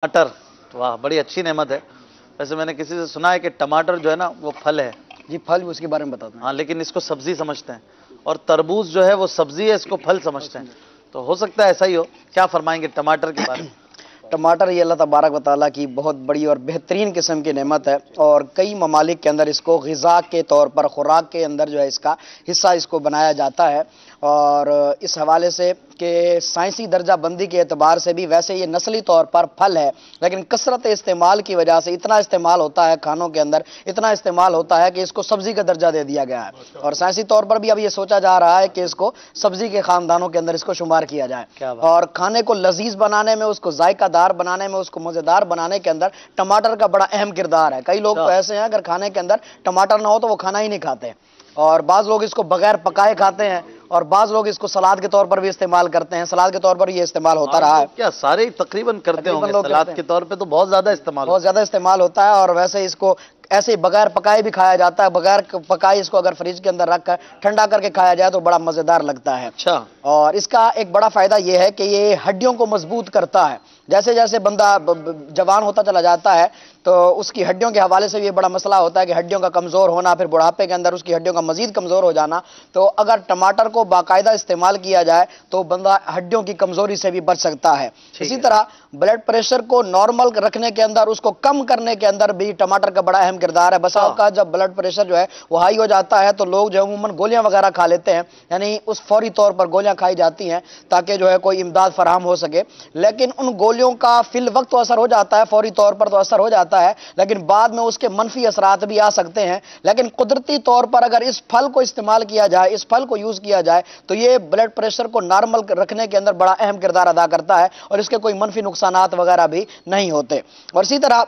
टमाटर, वाह बड़ी अच्छी नेमत है। वैसे मैंने किसी से सुना है कि टमाटर जो है ना वो फल है। जी फल, उसके बारे में बताते हैं। हाँ, लेकिन इसको सब्जी समझते हैं, और तरबूज जो है वो सब्जी है, इसको फल समझते हैं। तो हो सकता है ऐसा ही हो। क्या फरमाएंगे टमाटर के बारे में? टमाटर ये अल्लाह तबारक व तआला की बहुत बड़ी और बेहतरीन किस्म की नेमत है, और कई ममालिक के अंदर इसको ग़िज़ा के तौर पर, खुराक के अंदर जो है इसका हिस्सा इसको बनाया जाता है। और इस हवाले से कि साइंसी दर्जा बंदी के एतबार से भी वैसे ये नस्ली तौर पर फल है, लेकिन कसरत इस्तेमाल की वजह से इतना इस्तेमाल होता है खानों के अंदर, इतना इस्तेमाल होता है कि इसको सब्जी का दर्जा दे दिया गया है। और साइंसी तौर पर भी अब ये सोचा जा रहा है कि इसको सब्जी के खानदानों के अंदर इसको शुमार किया जाए। और खाने को लजीज बनाने में, उसको जायकादार बनाने में, उसको मज़ेदार बनाने के अंदर टमाटर का बड़ा अहम किरदार है। कई लोग तो ऐसे हैं अगर खाने के अंदर टमाटर ना हो तो वो खाना ही नहीं खाते, और बाज़ लोग इसको बगैर पकाए खाते हैं, और बाज़ लोग इसको सलाद के तौर पर भी इस्तेमाल करते हैं। सलाद के तौर पर ये इस्तेमाल होता रहा है। क्या सारे ही तकरीबन करते होंगे? सलाद के तौर पे तो बहुत ज्यादा इस्तेमाल होता है। और वैसे इसको ऐसे बगैर पकाए भी खाया जाता है। बगैर पकाए इसको अगर फ्रिज के अंदर रख कर ठंडा करके खाया जाए तो बड़ा मजेदार लगता है। अच्छा। और इसका एक बड़ा फायदा यह है कि ये हड्डियों को मजबूत करता है। जैसे जैसे बंदा जवान होता चला जाता है तो उसकी हड्डियों के हवाले से भी बड़ा मसला होता है कि हड्डियों का कमज़ोर होना, फिर बुढ़ापे के अंदर उसकी हड्डियों का मजीद कमज़ोर हो जाना। तो अगर टमाटर को बाकायदा इस्तेमाल किया जाए तो बंदा हड्डियों की कमज़ोरी से भी बच सकता है। इसी तरह ब्लड प्रेशर को नॉर्मल रखने के अंदर, उसको कम करने के अंदर भी टमाटर का बड़ा अहम किरदार है। बसा का जब ब्लड प्रेशर जो है वो हाई हो जाता है तो लोग जो अमूमन गोलियां वगैरह खा लेते हैं, यानी उस फौरी तौर पर गोलियां खाई जाती हैं ताकि जो है कोई इमदाद फराहम हो सके। लेकिन उन गोलियों का फिल वक्त तो असर हो जाता है, फौरी तौर पर तो असर हो जाता है, लेकिन बाद में उसके मनफी असरात भी आ सकते हैं। लेकिन कुदरती तौर पर अगर इस फल को इस्तेमाल किया जाए, इस फल को यूज किया जाए तो ये ब्लड प्रेशर को नॉर्मल रखने के अंदर बड़ा अहम किरदार अदा करता है, और इसके कोई मनफी नुकसानात वगैरह भी नहीं होते। और इसी तरह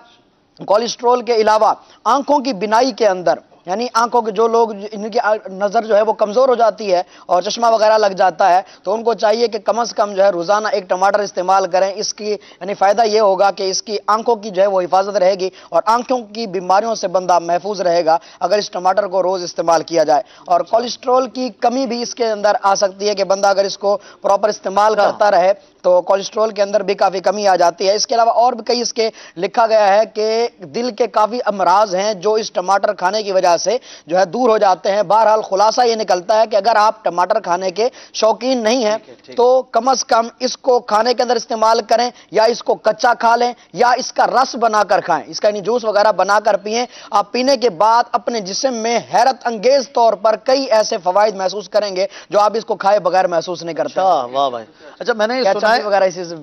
कोलेस्ट्रॉल के अलावा आंखों की बिनाई के अंदर, यानी आंखों के जो लोग इनकी नज़र जो है वो कमज़ोर हो जाती है और चश्मा वगैरह लग जाता है, तो उनको चाहिए कि कम से कम जो है रोज़ाना एक टमाटर इस्तेमाल करें। इसकी यानी फ़ायदा ये होगा कि इसकी आंखों की जो है वो हिफाजत रहेगी और आंखों की बीमारियों से बंदा महफूज रहेगा अगर इस टमाटर को रोज़ इस्तेमाल किया जाए। और कोलेस्ट्रॉल की कमी भी इसके अंदर आ सकती है कि बंदा अगर इसको प्रॉपर इस्तेमाल करता रहे तो कोलेस्ट्रॉल के अंदर भी काफ़ी कमी आ जाती है। इसके अलावा और भी कई इसके लिखा गया है कि दिल के काफ़ी अमराज हैं जो इस टमाटर खाने की वजह से जो है दूर हो जाते हैं। बहरहाल खुलासा ये निकलता है कि अगर आप टमाटर खाने के शौकीन नहीं हैं तो कम से कम इसको खाने के अंदर इस्तेमाल करें, या इसको कच्चा खा लें या इसका रस बनाकर खाएं, इसका यानी जूस वगैरह बनाकर पिएं। आप पीने के बाद अपने जिस्म में हैरत अंगेज तौर पर कई ऐसे फवाइद महसूस करेंगे जो आप इसको खाए बगैर महसूस नहीं करते। वाह भाई। अच्छा, मैंने सुना है वगैरह इसी से।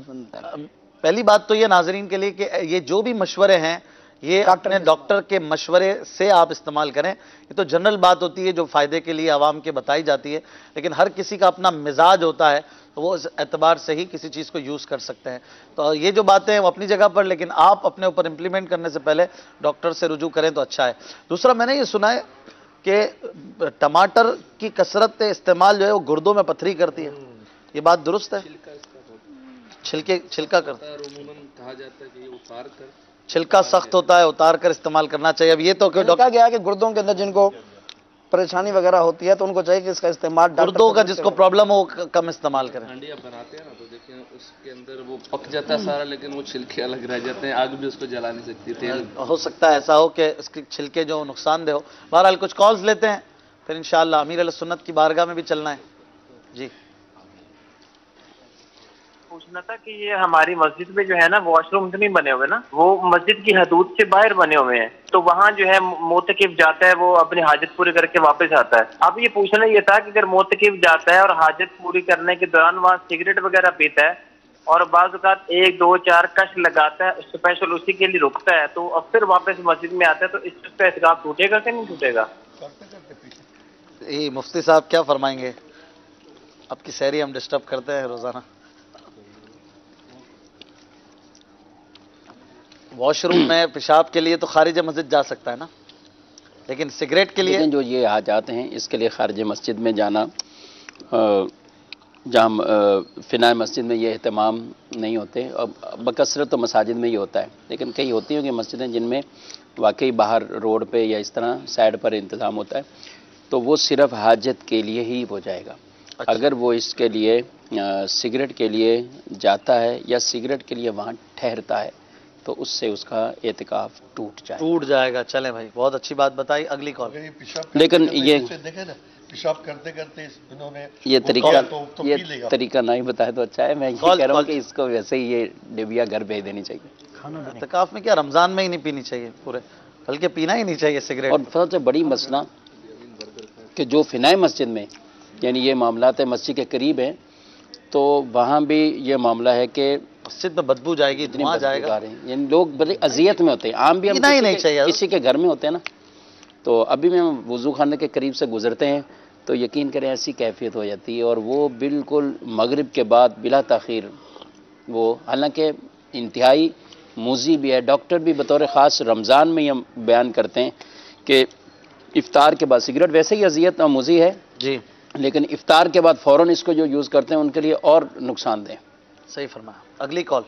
पहली बात तो ये नाजरीन के लिए कि ये जो भी मशवरे हैं ये अपने डॉक्टर के मशवरे से आप इस्तेमाल करें। ये तो जनरल बात होती है जो फायदे के लिए आवाम के बताई जाती है, लेकिन हर किसी का अपना मिजाज होता है तो वो इस एतबार से ही किसी चीज़ को यूज़ कर सकते हैं। तो ये जो बातें हैं वो अपनी जगह पर, लेकिन आप अपने ऊपर इम्प्लीमेंट करने से पहले डॉक्टर से रुजू करें तो अच्छा है। दूसरा, मैंने ये सुना है कि टमाटर की कसरत इस्तेमाल जो है वो गुर्दों में पथरी करती है, ये बात दुरुस्त है? छिलका करता है, कहा जाता है कि ये उतार कर, छिलका सख्त होता है, उतार कर इस्तेमाल करना चाहिए। अब ये तो डॉक्टर गया कि गुर्दों के अंदर जिनको परेशानी वगैरह होती है तो उनको चाहिए कि इसका इस्तेमाल, गुर्दों का जिसको प्रॉब्लम हो कम इस्तेमाल करें। हांडी आप बनाते हैं ना तो देखिए उसके अंदर वो पक जाता है सारा, लेकिन वो छिलके अलग रह जाते हैं, आग भी उसको जला नहीं सकती। तेल हो सकता है ऐसा हो कि इसके छिलके जो नुकसानदेह हो। बहरहाल कुछ कॉल्स लेते हैं, फिर इंशाअल्लाह अमीर अहले सुन्नत की बारगाह में भी चलना है। जी, पूछना था कि ये हमारी मस्जिद में जो है ना वॉशरूम तो नहीं बने हुए ना, वो मस्जिद की हदूद से बाहर बने हुए हैं, तो वहाँ जो है मोतकिफ जाता है वो अपनी हाजत पूरी करके वापस आता है। अब ये पूछना ये था कि अगर मोतकिफ जाता है और हाजत पूरी करने के दौरान वहाँ सिगरेट वगैरह पीता है और बाज़ औक़ात 1 2 4 कश लगाता है, स्पेशल उसी के लिए रुकता है, तो अब फिर वापस मस्जिद में आता है, तो इसका एहतिकाफ टूटेगा कि नहीं टूटेगा? मुफ्ती साहब क्या फरमाएंगे? आपकी सहरी हम डिस्टर्ब करते हैं रोजाना। वॉशरूम में पेशाब के लिए तो खारिज मस्जिद जा सकता है ना, लेकिन सिगरेट के लिए जो ये हाजात हैं इसके लिए खारिज मस्जिद में जाना, जहाँ फिना मस्जिद में ये अहतमाम नहीं होते, अब बकसरत तो मसाजिद में ही होता है, लेकिन कई होती हैं कि मस्जिदें जिनमें वाकई बाहर रोड पे या इस तरह साइड पर इंतज़ाम होता है, तो वो सिर्फ हाजत के लिए ही हो जाएगा। अच्छा। अगर वो इसके लिए सिगरेट के लिए जाता है या सिगरेट के लिए वहाँ ठहरता है تو اس سے اس کا اعتکاف ٹوٹ جائے گا. چلیں بھائی بہت اچھی بات بتائی. اگلی کال. لیکن یہ پیشاب کرتے کرتے انہوں نے یہ طریقہ نہ ہی بتایا تو اچھا ہے. میں یہ کہہ رہا ہوں کہ اس کو ویسے ہی یہ ڈبیا گھر بھیج دینی چاہیے. اعتکاف میں کیا رمضان میں ہی نہیں پینی چاہیے پورے، بلکہ پینا ہی نہیں چاہیے سگریٹ. اور سب سے بڑی مسئلہ کہ جو فنائے مسجد میں یعنی یہ معاملات مسجد کے قریب ہیں تو وہاں بھی یہ معاملہ ہے کہ مسجد میں بدبو جائے گی، دھواں جائے گا، یعنی لوگ بڑی اذیت میں ہوتے ہیں. عام بھی ہم کسی کے گھر میں ہوتے ہیں نا، تو ابھی میں وضو خانے کے قریب سے گزرتے ہیں تو یقین کریں ایسی کیفیت ہو جاتی ہے. اور وہ بالکل مغرب کے بعد بلا تاخیر وہ، حالانکہ انتہائی موذی بھی ہے. ڈاکٹر بھی بطور خاص رمضان میں یہ بیان کرتے ہیں کہ افطار کے بعد سگریٹ ویسے ہی اذیت موذی ہے جی، لیکن افطار کے بعد فوراً اس کو جو یوز کرتے ہیں ان کے لیے اور نقصان دہ. صحیح فرمایا. اگلی کال.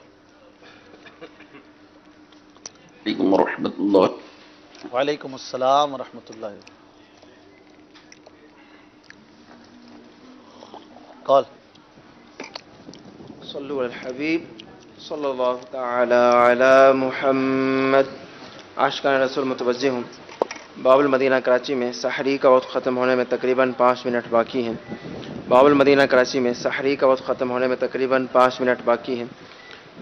علیکم ورحمۃ اللہ. وعلیکم السلام ورحمۃ اللہ. کال. صلو علی الحبیب صلی اللہ تعالی علی محمد. عاشقان رسول متوجہ ہوں. باب المدینہ کراچی میں سحری کا وقت ختم ہونے میں تقریباً 5 منٹ باقی ہیں. باب المدینہ کراچی میں سحری کا وقت ختم ہونے میں تقریباً 5 منٹ باقی ہیں.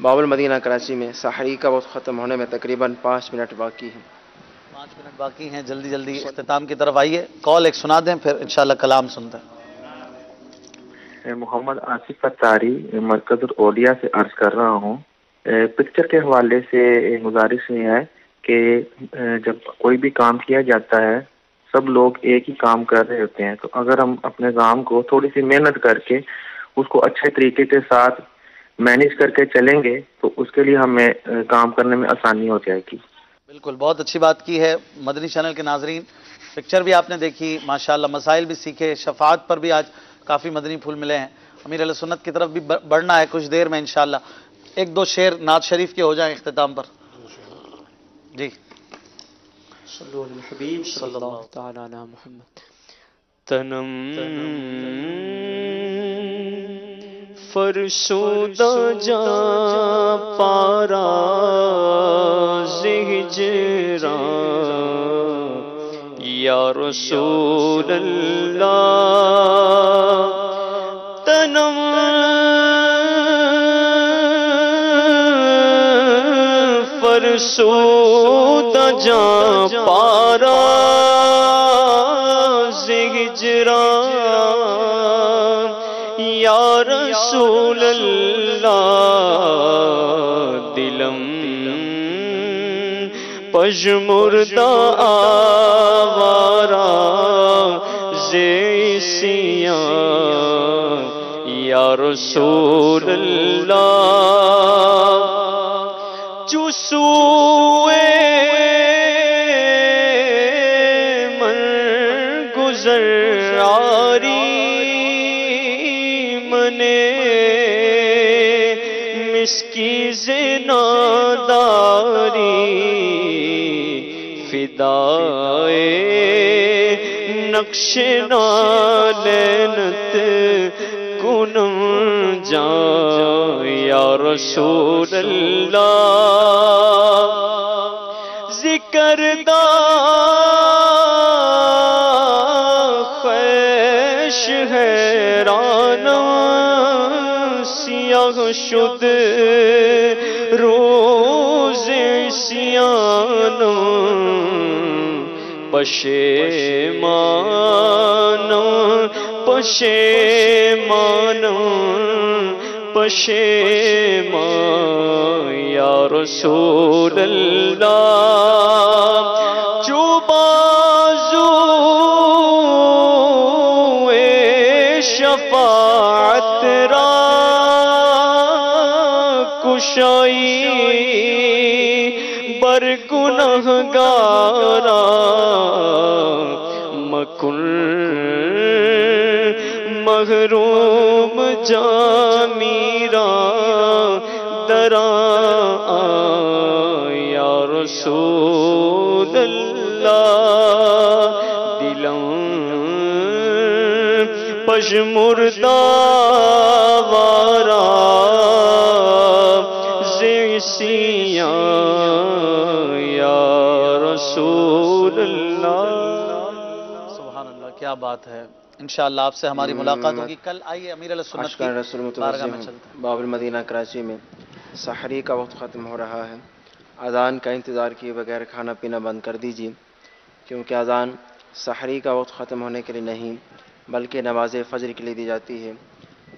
باب المدینہ کراچی میں سحری کا وقت ختم ہونے میں تقریباً 5 منٹ باقی ہیں. 5 منٹ باقی ہیں. جلدی جلدی اختتام کی طرف آئیے. کال ایک سنا دیں پھر انشاءاللہ کلام سنتے ہیں. محمد آصف اتاری مرکز الاولیاء سے عرض کر رہا ہوں. پکچر کے حوالے سے گزارش یہ ہے کہ جب کوئی بھی کام کیا جاتا ہے سب لوگ ایک ہی کام کر رہے ہوتے ہیں، تو اگر ہم اپنے کام کو تھوڑی سی محنت کر کے اس کو اچھے طریقے کے ساتھ مینیج کر کے چلیں گے تو اس کے لیے ہمیں کام کرنے میں آسانی ہو جائے گی. بالکل بہت اچھی بات کی ہے. مدنی چینل کے ناظرین پکچر بھی آپ نے دیکھی ماشاءاللہ، مسائل بھی سیکھے، شفاعت پر بھی آج کافی مدنی پھول ملے ہیں. امیر علیہ سنت کی طرف بھی بڑھنا ہے کچھ دیر میں انشاءاللہ. 1-2 شعر نعت شریف کے ہو جائیں اختتام پر. جی صلو علی الحبیب صلی اللہ تعالی علی محمد. تنم فرسودہ جا پارا ہجران یا رسول اللہ. تنم فرسودہ جا پارا ہجران یا رسول اللہ. دلم پژمردہ آوارا زیسیان یا رسول اللہ. چسوئے من گزر آری منے مسکی زناداری فدائے نقش نالنت کنم جان یا رسول اللہ. ذکر دا خیش حیران سیاہ شد روز عصیان پشیمان پشیمان پشیمان یا رسول اللہ. جو بازو شفاعت را کشائی بر گنہگارا مکن محروم جامیرا درا یا رسول اللہ. دلم پژمردہ وارا زیسیاں کیا بات ہے، انشاءاللہ آپ سے ہماری ملاقات ہوگی کل. آئیے امیر علیہ سنت عاشقان رسول کی بارگاہ میں متوجہ چلتے ہیں. باب المدینہ کراچی میں سحری کا وقت ختم ہو رہا ہے. اذان کا انتظار کیے بغیر کھانا پینا بند کر دیجیے، کیونکہ اذان سحری کا وقت ختم ہونے کے لیے نہیں بلکہ نماز فجر کے لیے دی جاتی ہے.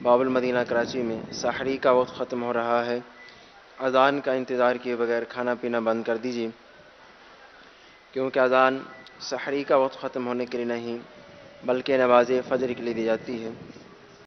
باب المدینہ کراچی میں سحری کا وقت ختم ہو رہا ہے. اذان کا انتظار کیے بغیر کھانا پینا بند کر دیجیے، کیونکہ اذان سحری کا وقت ختم ہونے کے لیے نہیں بلکہ نماز فجر کے لیے دی جاتی ہے.